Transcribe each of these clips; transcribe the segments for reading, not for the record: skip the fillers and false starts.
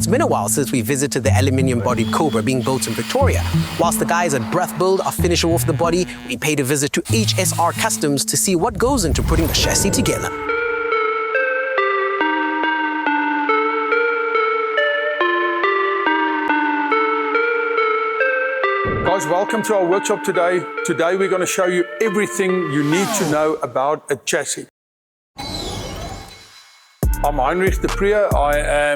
It's been a while since we visited the Aluminium-Bodied Cobra being built in Pretoria. Whilst the guys at Brough Build are finishing off the body, we paid a visit to HSR Customs to see what goes into putting the chassis together. Guys, welcome to our workshop today. Today we're going to show you everything you need to know about a chassis. I'm Heinrich de Preer. I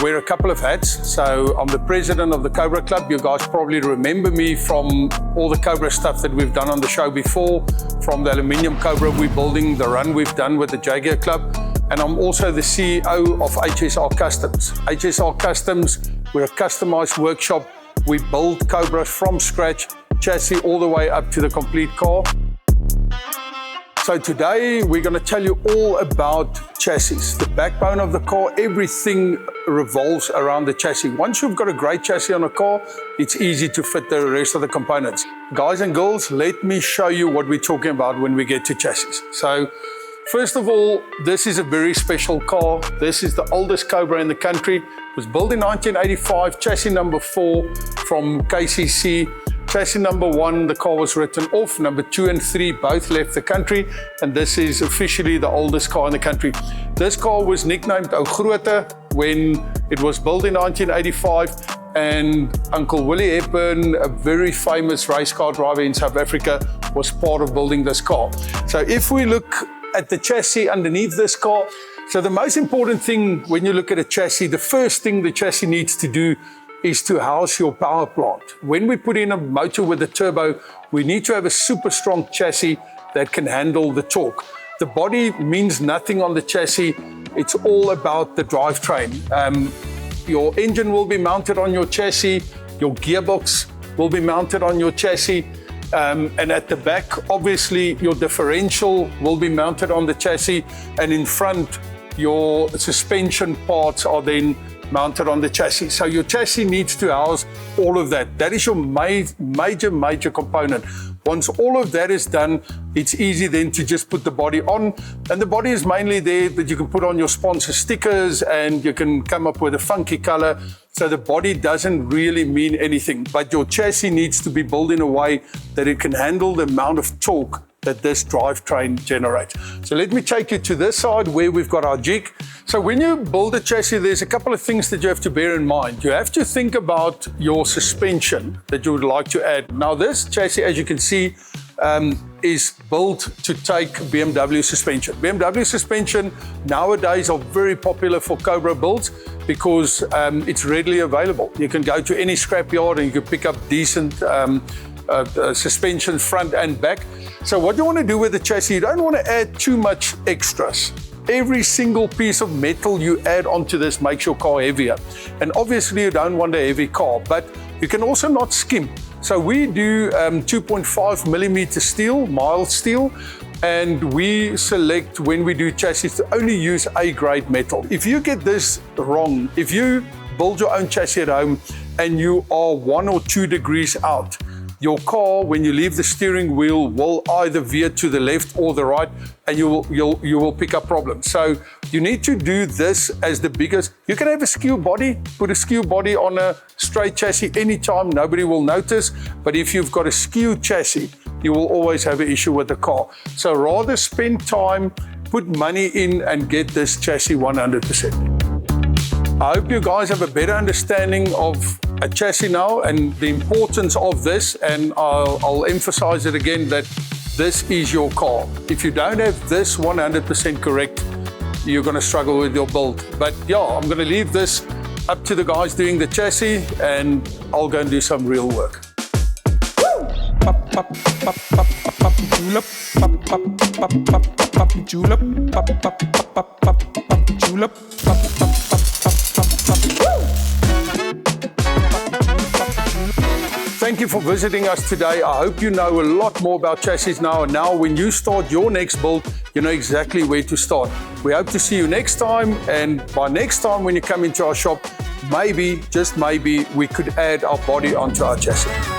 wear a couple of hats. So I'm the president of the Cobra Club. You guys probably remember me from all the Cobra stuff that we've done on the show before, from the Aluminium Cobra we're building, the run we've done with the Jaguar Club. And I'm also the CEO of HSR Customs. HSR Customs, we're a customized workshop. We build Cobras from scratch, chassis all the way up to the complete car. So today we're going to tell you all about chassis, the backbone of the car. Everything revolves around the chassis. Once you've got a great chassis on a car, it's easy to fit the rest of the components. Guys and girls, let me show you what we're talking about when we get to chassis. So first of all, this is a very special car. This is the oldest Cobra in the country. It was built in 1985, chassis number 4 from KCC. Chassis number 1, the car was written off. Number 2 and 3 both left the country, and this is officially the oldest car in the country. This car was nicknamed Ou Grote when it was built in 1985, and Uncle Willie Hepburn, a very famous race car driver in South Africa, was part of building this car. So if we look at the chassis underneath this car, so the most important thing when you look at a chassis, the first thing the chassis needs to do is to house your power plant. When we put in a motor with a turbo, we need to have a super strong chassis that can handle the torque. The body means nothing on the chassis. It's all about the drivetrain. Your engine will be mounted on your chassis. Your gearbox will be mounted on your chassis. And at the back, obviously, your differential will be mounted on the chassis. And in front, your suspension parts are then mounted on the chassis. So your chassis needs to house all of that. That is your major component. Once all of that is done, it's easy then to just put the body on. And the body is mainly there that you can put on your sponsor stickers and you can come up with a funky color. So the body doesn't really mean anything, but your chassis needs to be built in a way that it can handle the amount of torque that this drivetrain generates. So let me take you to this side where we've got our jig. So when you build a chassis, there's a couple of things that you have to bear in mind. You have to think about your suspension that you would like to add. Now this chassis, as you can see, is built to take BMW suspension. BMW suspension nowadays are very popular for Cobra builds because it's readily available. You can go to any scrapyard and you can pick up decent suspension front and back. So what you want to do with the chassis, you don't want to add too much extras. Every single piece of metal you add onto this makes your car heavier. And obviously you don't want a heavy car, but you can also not skimp. So we do 2.5 millimeter steel, mild steel, and we select when we do chassis to only use A-grade metal. If you get this wrong, if you build your own chassis at home and you are 1 or 2 degrees out, your car, when you leave the steering wheel, will either veer to the left or the right, and you will pick up problems. So you need to do this as the biggest. You can have a skew body, put a skew body on a straight chassis anytime, nobody will notice. But if you've got a skew chassis, you will always have an issue with the car. So rather spend time, put money in, and get this chassis 100%. I hope you guys have a better understanding of a chassis now and the importance of this, and I'll emphasize it again that this is your car. If you don't have this 100% correct, you're going to struggle with your build. But yeah, I'm going to leave this up to the guys doing the chassis, and I'll go and do some real work. Thank you for visiting us today. I hope you know a lot more about chassis now. And now when you start your next build, you know exactly where to start. We hope to see you next time. And by next time when you come into our shop, maybe, just maybe, we could add our body onto our chassis.